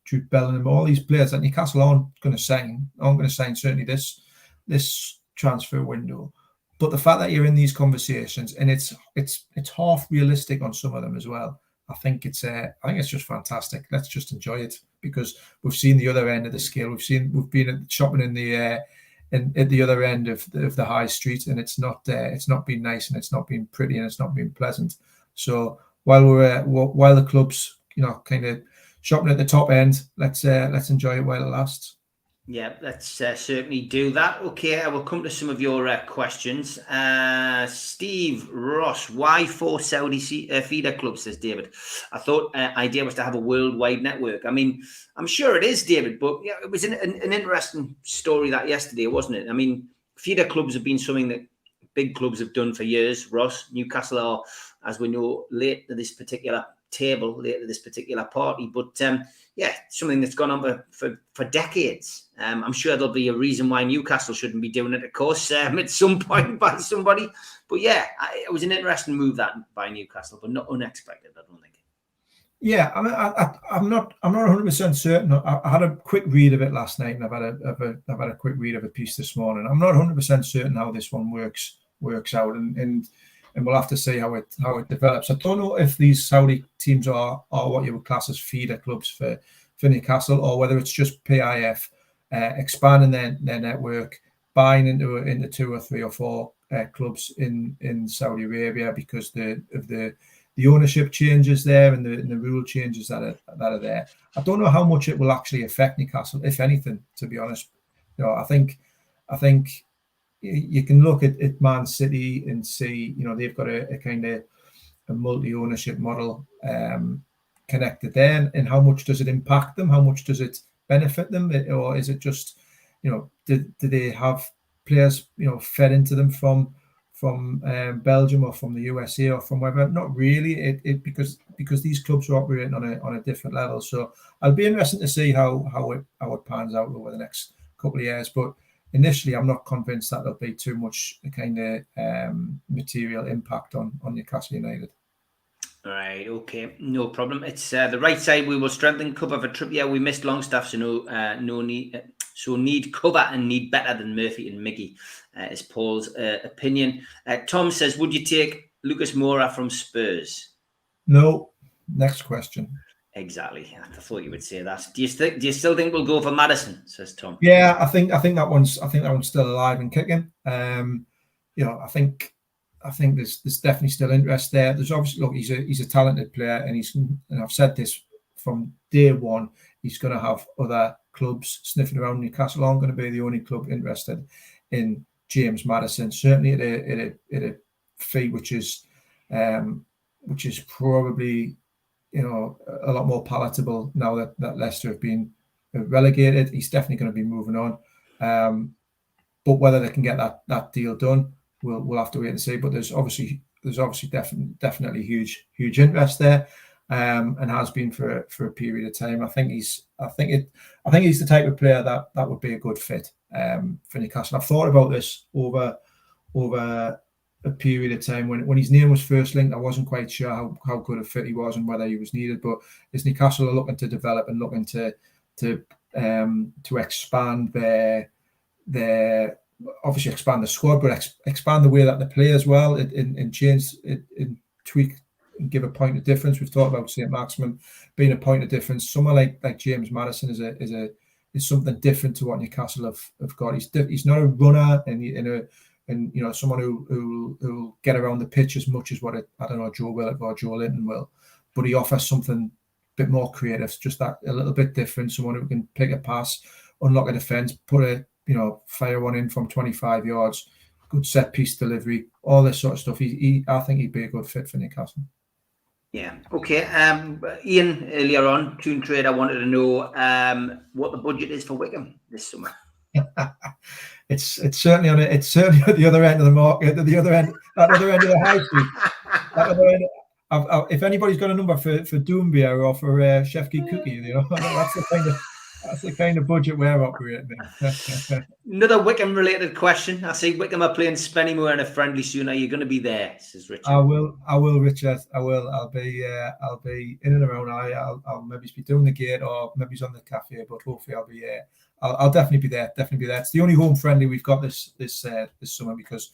Jude Bellingham, all these players that Newcastle aren't going to sign certainly this transfer window. But the fact that you're in these conversations, and it's half realistic on some of them as well. I think it's just fantastic. Let's just enjoy it, because we've seen the other end of the scale. We've been shopping in the at the other end of the high street, and it's not been nice, and it's not been pretty, and it's not been pleasant. So while the club's kind of shopping at the top end, let's enjoy it while it lasts. Yeah, let's certainly do that. Okay, I will come to some of your questions. Steve Ross, why 4 Saudi feeder clubs, says David. I thought idea was to have a worldwide network. I mean, I'm sure it is, David, but yeah, it was an interesting story that yesterday, wasn't it? I mean, feeder clubs have been something that big clubs have done for years. Ross, Newcastle are, as we know, late to this particular table, late to this particular party, but something that's gone on for decades. I'm sure there'll be a reason why Newcastle shouldn't be doing it, of course, at some point by somebody. But yeah, it was an interesting move that by Newcastle, but not unexpected, I don't think. Yeah, I mean, I'm not 100% certain. I had a quick read of it last night, and I've had a quick read of a piece this morning. I'm not 100% certain how this one works out, and we'll have to see how it develops. I don't know if these Saudi teams are what you would class as feeder clubs for Newcastle, or whether it's just PIF expanding their network, buying into 2 or 3 or 4 clubs in Saudi Arabia because of the ownership changes there and the rule changes that are there. I don't know how much it will actually affect Newcastle, if anything, to be honest. I think you can look at Man City and see, they've got a kind of a multi-ownership model connected there, and how much does it impact them? How much does it benefit them? Or is it just, do they have players, fed into them from Belgium or from the USA or from wherever? Not really. Because these clubs are operating on a different level. So I'll be interested to see how it pans out over the next couple of years. But initially, I'm not convinced that there'll be too much kind of material impact on Newcastle United. Right, okay, no problem. It's the right side. We will strengthen cover for Trippier. We missed Longstaff, so no need. So need cover and need better than Murphy and Miggy, is Paul's opinion. Tom says, would you take Lucas Moura from Spurs? No. Next question. Exactly. I thought you would say that. Do you still think we'll go for Maddison? Says Tom. Yeah, I think that one's still alive and kicking. I think there's definitely still interest there. There's obviously, look, he's a talented player, and I've said this from day one, he's going to have other clubs sniffing around. Newcastle aren't going to be the only club interested in James Maddison. Certainly at a fee which is probably a lot more palatable now that Leicester have been relegated. He's definitely going to be moving on. But whether they can get that deal done, we'll have to wait and see. But there's obviously definitely huge interest there, and has been for a period of time. I think he's the type of player that would be a good fit for Newcastle. I've thought about this over a period of time. When his name was first linked, I wasn't quite sure how good a fit he was and whether he was needed. But as Newcastle are looking to develop and looking to expand their obviously expand the squad, but expand the way that they play as well, and change it, and tweak and give a point of difference. We've talked about St. Maximin being a point of difference. Someone like James Maddison is something different to what Newcastle have got. He's not a runner and someone who'll get around the pitch as much as what Joe Willock or Joe Linton will, but he offers something a bit more creative, just that a little bit different. Someone who can pick a pass, unlock a defence, fire one in from 25 yards, good set piece delivery, all this sort of stuff. I think he'd be a good fit for Newcastle. Yeah. Okay. Ian, earlier on, Toon Trader wanted to know what the budget is for Wickham this summer. It's certainly at the other end of the market, at the other end of the high street. If anybody's got a number for Doumbia or for Shefki Cookie, that's the kind of budget we're operating in. Another Wickham-related question. I see Wickham are playing Spennymoor in a friendly soon. Are you going to be there? Says Richard. I will, Richard. I will. I'll be in and around. I'll maybe be doing the gate or maybe on the cafe, but hopefully I'll be here. I'll definitely be there. It's the only home friendly we've got this summer, because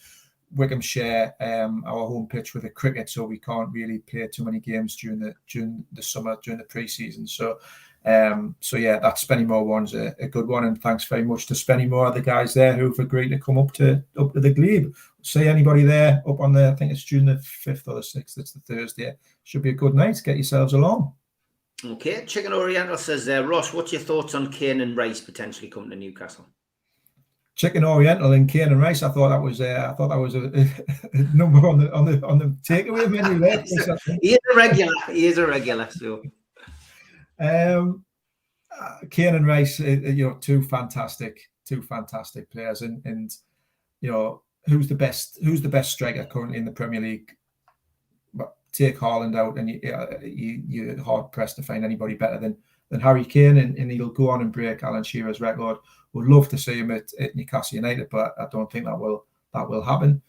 Wickham share our home pitch with a cricket, so we can't really play too many games during the summer, during the pre-season. So yeah, that Spennymoor one's a good one, and thanks very much to Spennymoor, the guys there who've agreed to come up to the glebe. See anybody there up on I think it's June the 5th or the 6th. It's the Thursday. Should be a good night. Get yourselves along. Okay, Chicken Oriental says, Ross, what's your thoughts on Kane and Rice potentially coming to Newcastle? Chicken Oriental and Kane and Rice. I thought that was a number on the takeaway menu there. He is a regular. So, Kane and Rice, two fantastic players, and who's the best striker currently in the Premier League? Take Haaland out, and you're hard pressed to find anybody better than Harry Kane, and he'll go on and break Alan Shearer's record. Would love to see him at Newcastle United, but I don't think that will happen.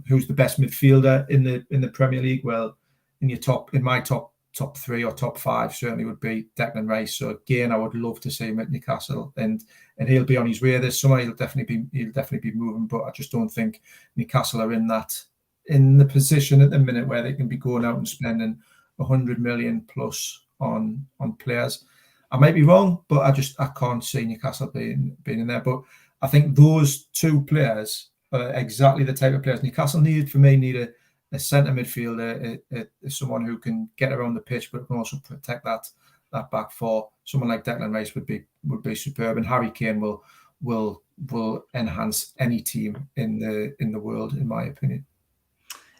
Who's the best midfielder in the Premier League? Well, in my top 3 or top 5 certainly would be Declan Rice. So again, I would love to see him at Newcastle, and he'll be on his way this summer. He'll definitely be moving, but I just don't think Newcastle are in the position at the minute where they can be going out and spending 100 million plus on players. I might be wrong, but I can't see Newcastle being in there. But I think those two players are exactly the type of players Newcastle need. For me, need a centre midfielder, someone who can get around the pitch, but can also protect that back four. Someone like Declan Rice would be superb, and Harry Kane will enhance any team in the world, in my opinion.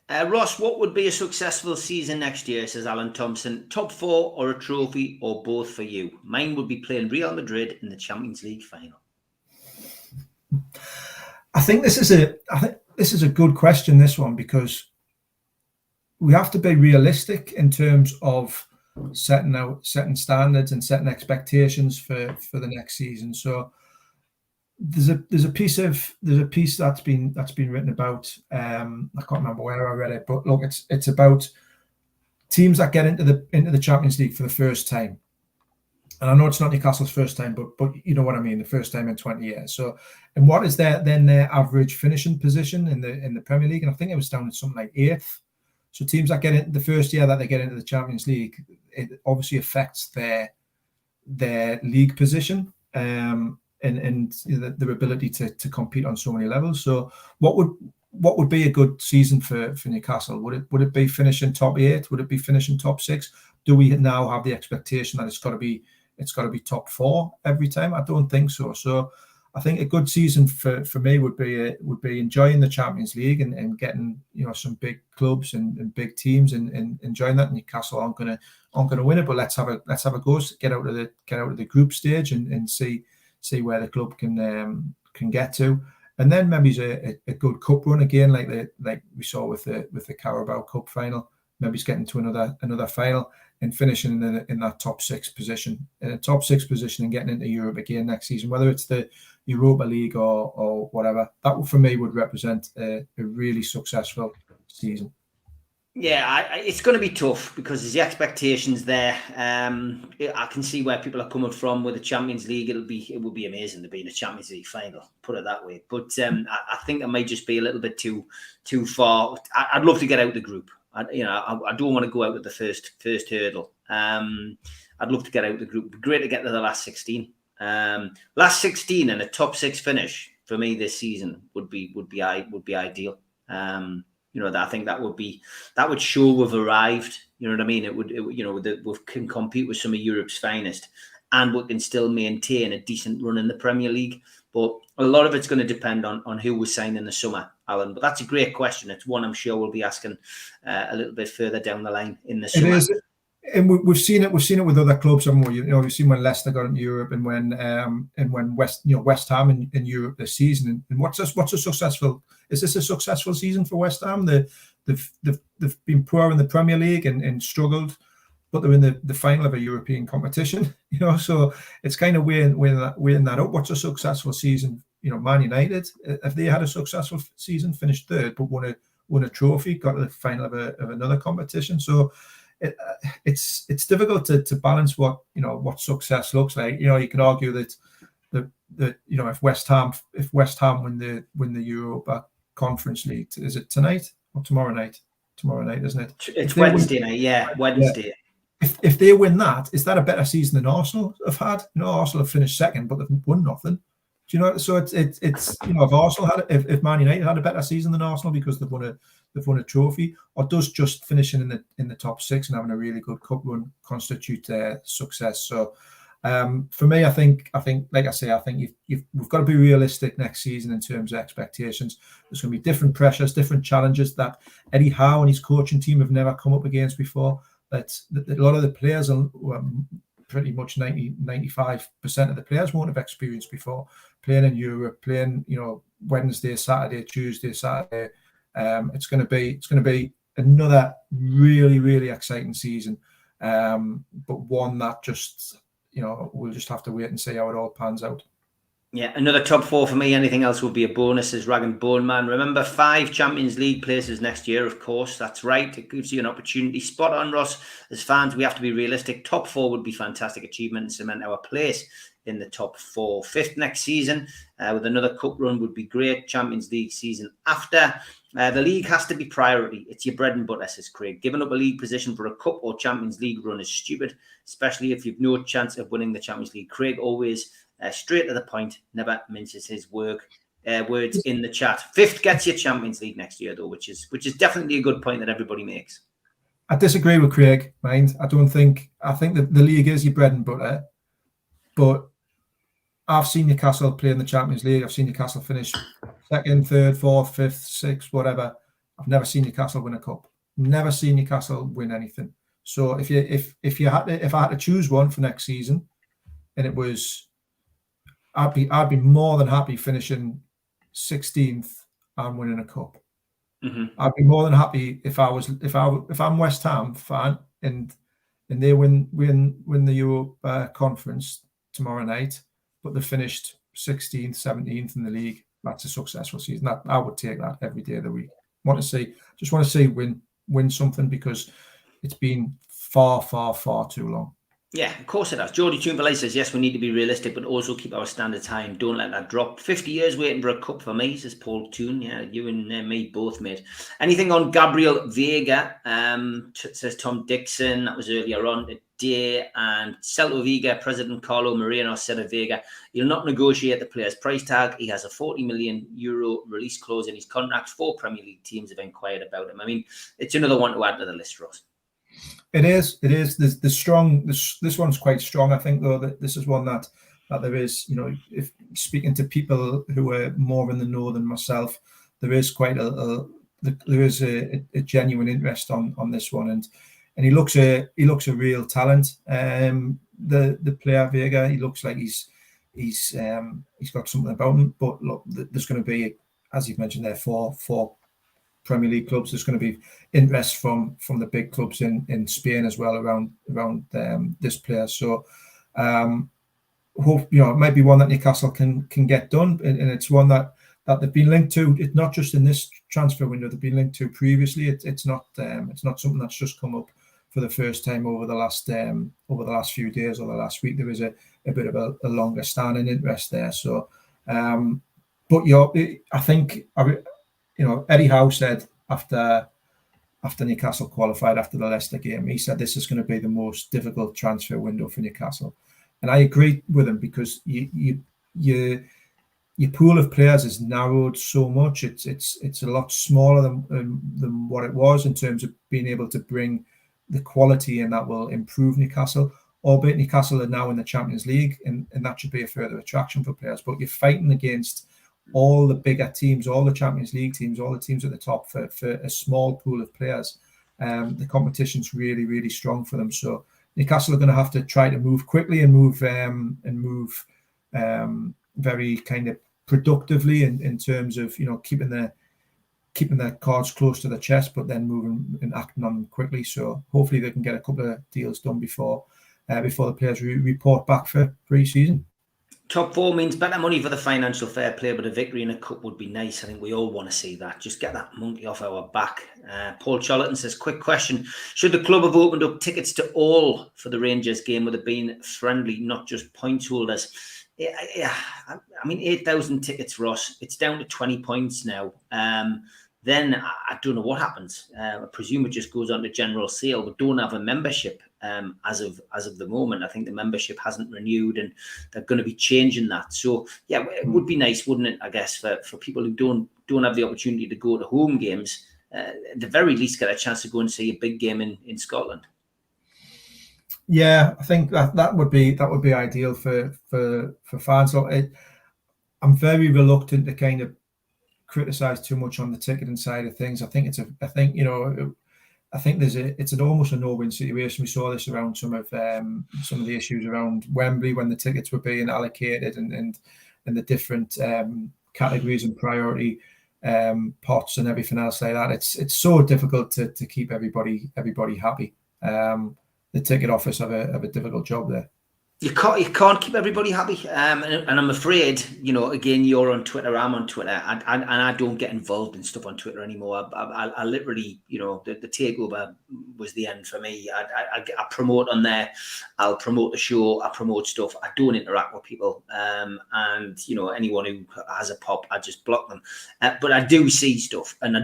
Ross, what would be a successful season next year, says Alan Thompson? Top 4 or a trophy, or both for you? Mine would be playing Real Madrid in the Champions League final. I think this is a good question, this one, because we have to be realistic in terms of setting standards and setting expectations for the next season. So there's a piece that's been written about. I can't remember where I read it, but look, it's about teams that get into the Champions League for the first time. And I know it's not Newcastle's first time, but you know what I mean, the first time in 20 years. So, and what is their average finishing position in the Premier League? And I think it was down to something like 8th. So teams that get in the first year that they get into the Champions League, it obviously affects their league position and their ability to compete on so many levels. So what would be a good season for Newcastle? Would it be finishing top 8? Would it be finishing top 6? Do we now have the expectation that it's got to be top 4 every time? I don't think so. So I think a good season for me would be enjoying the Champions League and getting some big clubs and big teams and enjoying that. Newcastle aren't going to win it, but let's have a go. Get out of the group stage and see where the club can get to, and then maybe a good cup run again, like we saw with the Carabao Cup final. Maybe it's getting to another final and finishing in that top 6 position, and getting into Europe again next season, whether it's the Europa League or whatever. That for me would represent a really successful season. Yeah, it's going to be tough because there's the expectations there. I can see where people are coming from with the Champions League. It would be amazing to be in a Champions League final, put it that way. But I think that might just be a little bit too far. I'd love to get out of the group. I don't want to go out at the first hurdle. I'd love to get out of the group. It'd be great to get to the last 16. Last 16 and a top 6 finish for me this season would be ideal. I think that would show we've arrived. You know what I mean? It would we can compete with some of Europe's finest, and we can still maintain a decent run in the Premier League. But a lot of it's going to depend on who we sign in the summer, Alan. But that's a great question. It's one I'm sure we'll be asking a little bit further down the line in the summer. It is, and we've seen it. We've seen it with other clubs, haven't we? We've seen when Leicester got into Europe, and when West Ham in Europe this season. And what's a successful? Is this a successful season for West Ham? They've been poor in the Premier League and struggled, but they're in the final of a European competition. So it's kind of weighing that up. What's a successful season? Man United, if they had a successful season, finished 3rd, but won a trophy, got to the final of another competition. So it's difficult to balance what success looks like. You can argue that if West Ham win the Europa Conference League, is it tonight or tomorrow night? Tomorrow night, isn't it? It's Wednesday night. Yeah, Wednesday. Yeah. If they win that, is that a better season than Arsenal have had? Arsenal have finished 2nd, but they've won nothing. Do you know? So it's if Arsenal if Man United had a better season than Arsenal because they've won a trophy, or does just finishing in the top 6 and having a really good cup run constitute success? So for me, I think like I say, I think we've got to be realistic next season in terms of expectations. There's going to be different pressures, different challenges that Eddie Howe and his coaching team have never come up against before. That a lot of the players are pretty much 95% of the players won't have experienced before, playing in Europe, playing Wednesday, Saturday, Tuesday, Saturday. It's going to be another really, really exciting season, but one that just we'll just have to wait and see how it all pans out. Yeah, another top 4 for me. Anything else would be a bonus, as Rag and Bone Man. Remember, 5 Champions League places next year, of course. That's right. It gives you an opportunity. Spot on, Ross. As fans, we have to be realistic. Top 4 would be fantastic achievement and cement our place in the top 4. 5th next season with another cup run would be great. Champions League season after. The league has to be priority. It's your bread and butter, says Craig. Giving up a league position for a cup or Champions League run is stupid, especially if you've no chance of winning the Champions League. Craig always Straight to the point, never minces his words in the chat. 5th gets you Champions League next year, though, which is definitely a good point that everybody makes. I disagree with Craig, mind. I think that the league is your bread and butter, but I've seen Newcastle play in the Champions League. I've seen Newcastle finish 2nd, 3rd, 4th, 5th, 6th, whatever. I've never seen Newcastle win a cup. Never seen Newcastle win anything. So if I had to choose one for next season, and it was, I'd be more than happy finishing 16th and winning a cup. Mm-hmm. I'd be more than happy if I'm West Ham fan and they win the Europa Conference tomorrow night, but they finished 16th, 17th in the league. That's a successful season. I would take that every day of the week. Just want to see win something, because it's been far, far, far too long. Yeah, of course it has. Geordie Toonbalay says, yes, we need to be realistic, but also keep our standards high and don't let that drop. 50 years waiting for a cup for me, says Paul Toon. Yeah, you and me both, mate. Anything on Gabriel Vega? Says Tom Dixon. That was earlier on today. And Celta Vigo President Carlo Moreno said of Vega, he'll not negotiate the player's price tag. He has a €40 million release clause in his contract. 4 Premier League teams have inquired about him. I mean, it's another one to add to the list, Ross. It is. The strong. This one's quite strong. I think, though, that this is one that there is. If speaking to people who are more in the know than myself, there is quite a genuine interest on this one, and he looks a real talent. The player Vega, he looks like he's got something about him. But look, there's going to be, as you've mentioned there, four Premier League clubs. There's going to be interest from the big clubs in Spain as well around this player. So hope it might be one that Newcastle can get done, and it's one that they've been linked to. It's not just in this transfer window; they've been linked to previously. It's not something that's just come up for the first time over the last few days or the last week. There is a bit of a longer standing interest there. So, but I think. Eddie Howe said after Newcastle qualified after the Leicester game, he said this is going to be the most difficult transfer window for Newcastle, and I agree with him, because your pool of players is narrowed so much. It's a lot smaller than what it was in terms of being able to bring the quality, and that will improve Newcastle. Albeit Newcastle are now in the Champions League, and that should be a further attraction for players. But you're fighting against all the bigger teams, all the Champions League teams, all the teams at the top for a small pool of players. The competition's really, really strong for them. So Newcastle are going to have to try to move quickly and move very kind of productively in terms of keeping their cards close to the chest, but then moving and acting on them quickly. So hopefully they can get a couple of deals done before the players report back for pre-season. Top 4 means better money for the financial fair play, but a victory in a cup would be nice. I think we all want to see that. Just get that monkey off our back. Paul Charlton says, quick question. Should the club have opened up tickets to all for the Rangers game? Would have been friendly, not just points holders? Yeah. I mean, 8,000 tickets, Ross. It's down to 20 points now. Then I don't know what happens. I presume it just goes on to general sale. We don't have a membership as of the moment. I think the membership hasn't renewed, and they're going to be changing that. So yeah, it would be nice, wouldn't it? I guess for people who don't have the opportunity to go to home games, at the very least get a chance to go and see a big game in Scotland. Yeah, I think that would be ideal for fans. So I'm very reluctant to kind of criticize too much on the ticketing side of things. I think it's almost a no-win situation. We saw this around some of the issues around Wembley when the tickets were being allocated and the different categories and priority pots and everything else like that. It's so difficult to keep everybody happy. The ticket office have a difficult job there. You can't keep everybody happy, and I'm afraid, again, you're on Twitter, I'm on Twitter, and I don't get involved in stuff on Twitter anymore. I literally, the takeover was the end for me. I promote on there, I'll promote the show, I promote stuff. I don't interact with people, and anyone who has a pop, I just block them. But I do see stuff, and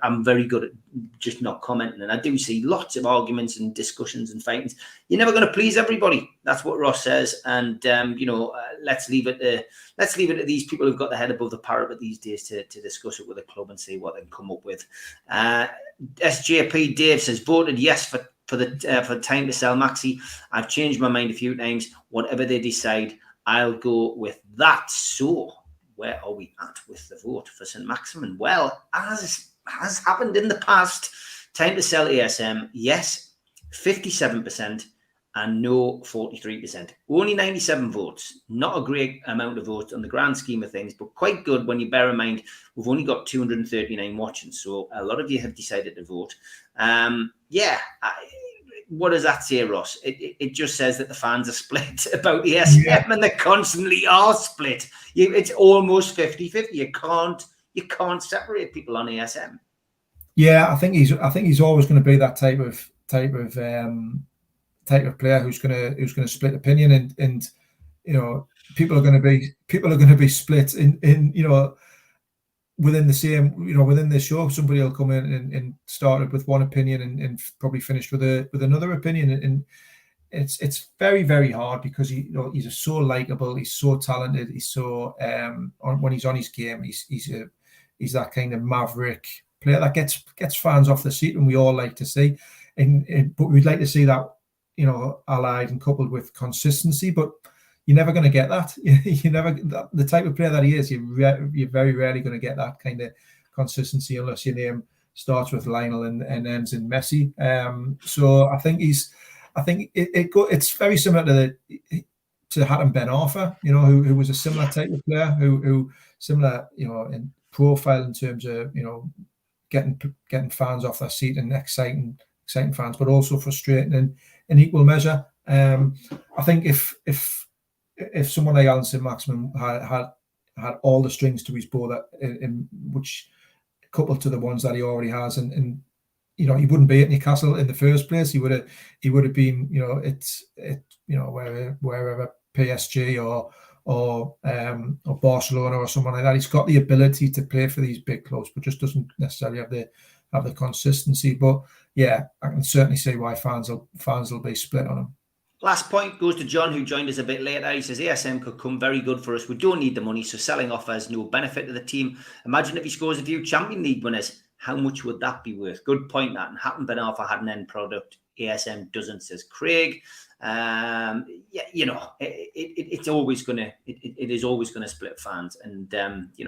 I'm very good at just not commenting, and I do see lots of arguments and discussions and fightings. You're never going to please everybody. That's what Ross says, and let's leave it to these people who've got their head above the parapet these days to discuss it with the club and see what they can come up with. SJP Dave says voted yes for time to sell Maxi. I've changed my mind a few times. Whatever they decide, I'll go with that. So where are we at with the vote for St. Maximin? Well, as has happened in the past, time to sell ASM, yes, 57%, and no, 43%. Only 97 votes. Not a great amount of votes on the grand scheme of things, but quite good when you bear in mind we've only got 239 watching. So a lot of you have decided to vote. What does that say, Ross? It just says that the fans are split about ASM, and they constantly are split. It's almost 50-50. You can't separate people on ASM. Yeah, I think he's always going to be that type of player who's going to split opinion, and people are going to be split in within the same, within the show. Somebody will come in and started with one opinion and probably finished with another opinion, and it's very, very hard because he's so likable, he's so talented, he's so when he's on his game, he's that kind of maverick player that gets fans off the seat, and we all like to see, but we'd like to see that allied and coupled with consistency, but you're never going to get that. The type of player that he is, you're very rarely going to get that kind of consistency unless your name starts with Lionel and ends in Messi. So I think it's very similar to Hatem Ben Arfa, who was a similar type of player, who similar, in profile in terms of getting fans off their seat and exciting fans, but also frustrating in equal measure. I think if someone like Alan St. Maximin had all the strings to his bow, that in which coupled to the ones that he already has, and he wouldn't be at Newcastle in the first place. He would have been wherever PSG or Barcelona or someone like that. He's got the ability to play for these big clubs, but just doesn't necessarily have the consistency. But yeah, I can certainly see why fans will be split on him. Last point goes to John, who joined us a bit later. He says ASM could come very good for us. We don't need the money, so selling offers no benefit to the team. Imagine if he scores a few Champions League winners. How much would that be worth? Good point, that. And Hatem Ben Arfa had an end product. ASM doesn't, says Craig. It's always gonna. It is always gonna split fans. And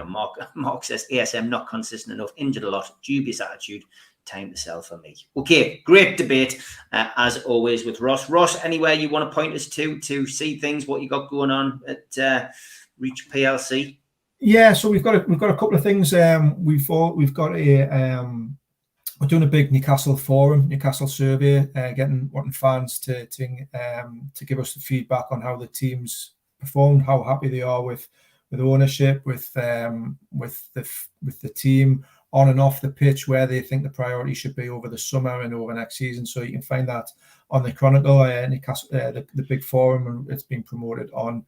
Mark says ASM not consistent enough, injured a lot, dubious attitude. Time to sell for me. Okay, great debate as always with Ross. Ross, anywhere you want to point us to see things, what you got going on at Reach PLC? Yeah, so we've got a couple of things. We're doing a big Newcastle forum, Newcastle survey, wanting fans to give us the feedback on how the teams performed, how happy they are with ownership, with the team on and off the pitch, where they think the priority should be over the summer and over next season. So you can find that on the Chronicle, Newcastle, the big forum, and it's been promoted on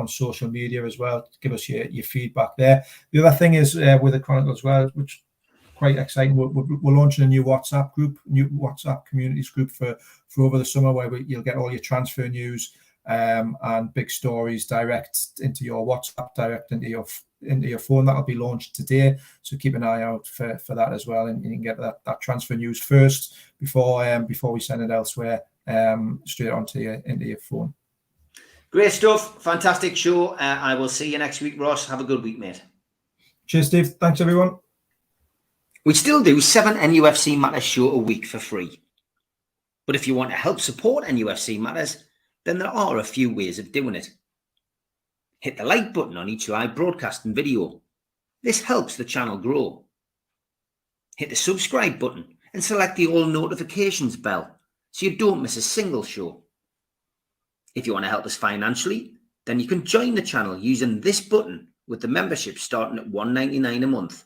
social media as well. Give us your feedback there. The other thing is with the Chronicle as well, which is quite exciting. We're launching a new WhatsApp communities group for over the summer, where you'll get all your transfer news and big stories direct into your WhatsApp, direct into your phone. That'll be launched today, so keep an eye out for that as well, and you can get that transfer news first before we send it elsewhere, straight into your phone. Great stuff, fantastic show. I will see you next week, Ross. Have a good week, mate. Cheers, Steve. Thanks, everyone. We still do 7 NUFC Matters show a week for free, but if you want to help support NUFC Matters, then there are a few ways of doing it. Hit the like button on each live broadcast and video. This helps the channel grow. Hit the subscribe button and select the all notifications bell so you don't miss a single show. If you want to help us financially, then you can join the channel using this button, with the membership starting at $1.99 a month.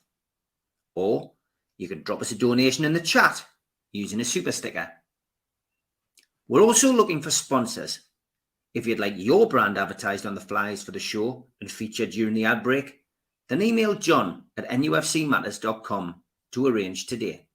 Or you can drop us a donation in the chat using a super sticker. We're also looking for sponsors. If you'd like your brand advertised on the flyers for the show and featured during the ad break, then email John at nufcmatters.com to arrange today.